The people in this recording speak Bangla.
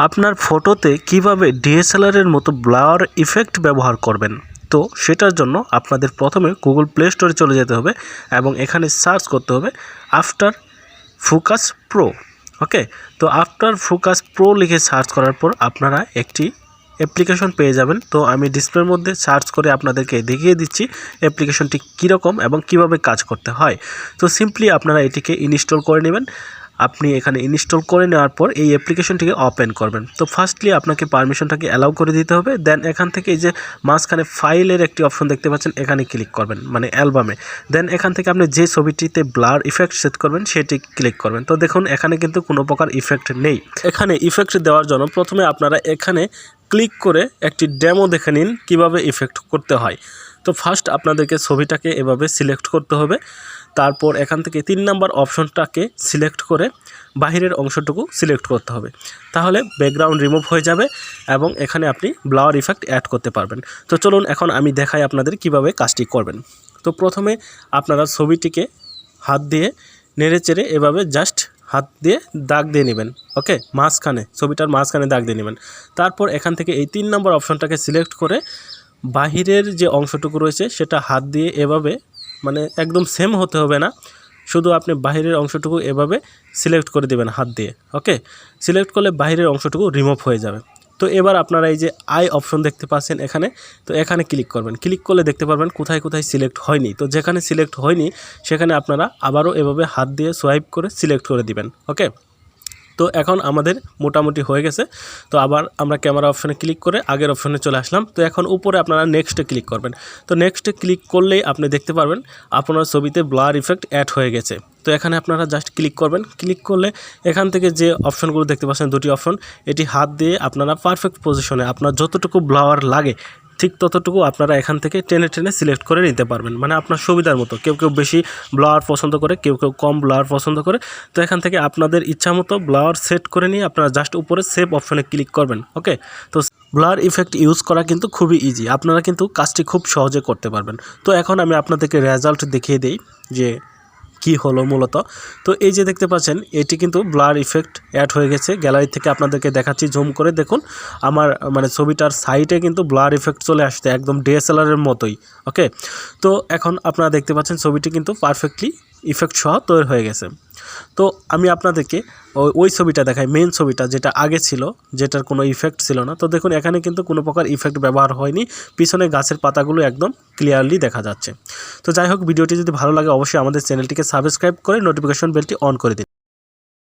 আপনার ফটোতে কিভাবে ডিএসএলআরের মতো ব্লার ইফেক্ট ব্যবহার করবেন। তো সেটার জন্য আপনাদের প্রথমে গুগল প্লে স্টোরে চলে যেতে হবে এবং এখানে সার্চ করতে হবে আফটার ফোকাস প্রো। ওকে, তো আফটার ফোকাস প্রো লিখে সার্চ করার পর আপনারা একটি অ্যাপ্লিকেশন পেয়ে যাবেন। তো আমি ডিসপ্লের মধ্যে সার্চ করে আপনাদেরকে দেখিয়ে দিচ্ছি অ্যাপ্লিকেশনটি কীরকম এবং কিভাবে কাজ করতে হয়। তো সিম্পলি আপনারা এটিকে ইনস্টল করে নেবেন। আপনি এখানে ইনস্টল করে নেওয়ার পর এই অ্যাপ্লিকেশনটিকে ওপেন করবেন। তো ফার্স্টলি আপনাকে পারমিশনটাকে অ্যালাউ করে দিতে হবে। দেন এখান থেকে এই যে মাঝখানে ফাইলের একটি অপশন দেখতে পাচ্ছেন, এখানে ক্লিক করবেন, মানে অ্যালবামে। দেন এখান থেকে আপনি যে ছবিটিতে ব্লার ইফেক্ট সেট করবেন সেটি ক্লিক করবেন। তো দেখুন এখানে কিন্তু কোনো প্রকার ইফেক্ট নেই। এখানে ইফেক্ট দেওয়ার জন্য প্রথমে আপনারা এখানে ক্লিক করে একটি ডেমো দেখে নিন কিভাবে ইফেক্ট করতে হয়। তো ফার্স্ট আপনাদেরকে ছবিটাকে এভাবে সিলেক্ট করতে হবে। তারপর এখান থেকে 3 নাম্বার অপশনটাকে সিলেক্ট করে বাহিরের অংশটুকু সিলেক্ট করতে হবে। তাহলে ব্যাকগ্রাউন্ড রিমুভ হয়ে যাবে এবং এখানে আপনি ব্লার ইফেক্ট অ্যাড করতে পারবেন। তো চলুন এখন আমি দেখাই আপনাদের কিভাবে কাজটি করবেন। তো প্রথমে আপনারা ছবিটিকে হাত দিয়ে নেড়ে চেড়ে এভাবে জাস্ট হাত দিয়ে দাগ দিয়ে নেবেন। ওকে, মাঝখানে ছবিটার মাঝখানে দাগ দিয়ে নেবেন। তারপর এখান থেকে এই 3 নম্বর অপশনটাকে সিলেক্ট করে বাহিরের যে অংশটুকু রয়েছে সেটা হাত দিয়ে এভাবে, মানে একদম সেম হতে হবে না, শুধু আপনি বাহিরের অংশটুকু এভাবে সিলেক্ট করে দেবেন হাত দিয়ে। ওকে, সিলেক্ট করলে বাহিরের অংশটুকু রিমুভ হয়ে যাবে। তো এবার আপনারা এই যে আই অপশন দেখতে পাচ্ছেন এখানে, তো এখানে ক্লিক করবেন। ক্লিক করলে দেখতে পারবেন কোথায় কোথায় সিলেক্ট হয়নি। তো যেখানে সিলেক্ট হয়নি সেখানে আপনারা আবারও এভাবে হাত দিয়ে সোয়াইপ করে সিলেক্ট করে দিবেন। ওকে, তো এখন আমাদের মোটামুটি হয়ে গেছে। তো আবার আমরা ক্যামেরা অপশনে ক্লিক করে আগের অপশনে চলে আসলাম। তো এখন উপরে আপনারা নেক্সটে ক্লিক করবেন। তো নেক্সটে ক্লিক করলেই আপনি দেখতে পারবেন আপনার ছবিতে ব্লার ইফেক্ট অ্যাড হয়ে গেছে। তো এখানে আপনারা জাস্ট ক্লিক করবেন। ক্লিক করলে এখান থেকে যে অপশনগুলো দেখতে পাচ্ছেন, 2টি অপশন, এটি হাত দিয়ে আপনারা পারফেক্ট পজিশনে আপনার যতটুকু ব্লার লাগে ঠিক ততটুকু আপনারা এখান থেকে টেনে টেনে সিলেক্ট করে নিতে পারবেন, মানে আপনার সুবিধার মতো। কেউ কেউ বেশি ব্লার পছন্দ করে, কেউ কেউ কম ব্লার পছন্দ করে। তো এখান থেকে আপনাদের ইচ্ছা মতো ব্লার সেট করে নিয়ে আপনারা জাস্ট উপরে সেভ অপশনে ক্লিক করবেন। ওকে, তো ব্লার ইফেক্ট ইউজ করা কিন্তু খুবই ইজি, আপনারা কিন্তু কাজটি খুব সহজে করতে পারবেন। তো এখন আমি আপনাদেরকে রেজাল্ট দেখিয়ে দিই যে কি হলো মূলত। তো এই যে দেখতে পাচ্ছেন এটি কিন্তু ব্লার ইফেক্ট অ্যাড হয়ে গেছে। গ্যালারি থেকে আপনাদেরকে দেখাচ্ছি, জুম করে দেখুন আমার মানে ছবিটার সাইডে কিন্তু ব্লার ইফেক্ট চলে আসছে একদম ডিএসএলআরের মতোই। ওকে, তো এখন আপনারা দেখতে পাচ্ছেন ছবিটি কিন্তু পারফেক্টলি ইফেক্ট সহ তৈরি হয়ে গেছে। তো আমি আপনাদেরকে ওই ছবিটা দেখাই, মেন ছবিটা যেটা আগে ছিল, যেটার কোনো ইফেক্ট ছিল না। তো দেখুন এখানে কিন্তু কোনো প্রকার ইফেক্ট ব্যবহার হয়নি, পিছনে গাছের পাতাগুলো একদম ক্লিয়ারলি দেখা যাচ্ছে। তো যাই হোক, ভিডিওটি যদি ভালো লাগে অবশ্যই আমাদের চ্যানেলটিকে সাবস্ক্রাইব করে নোটিফিকেশন বেলটি অন করে দিন।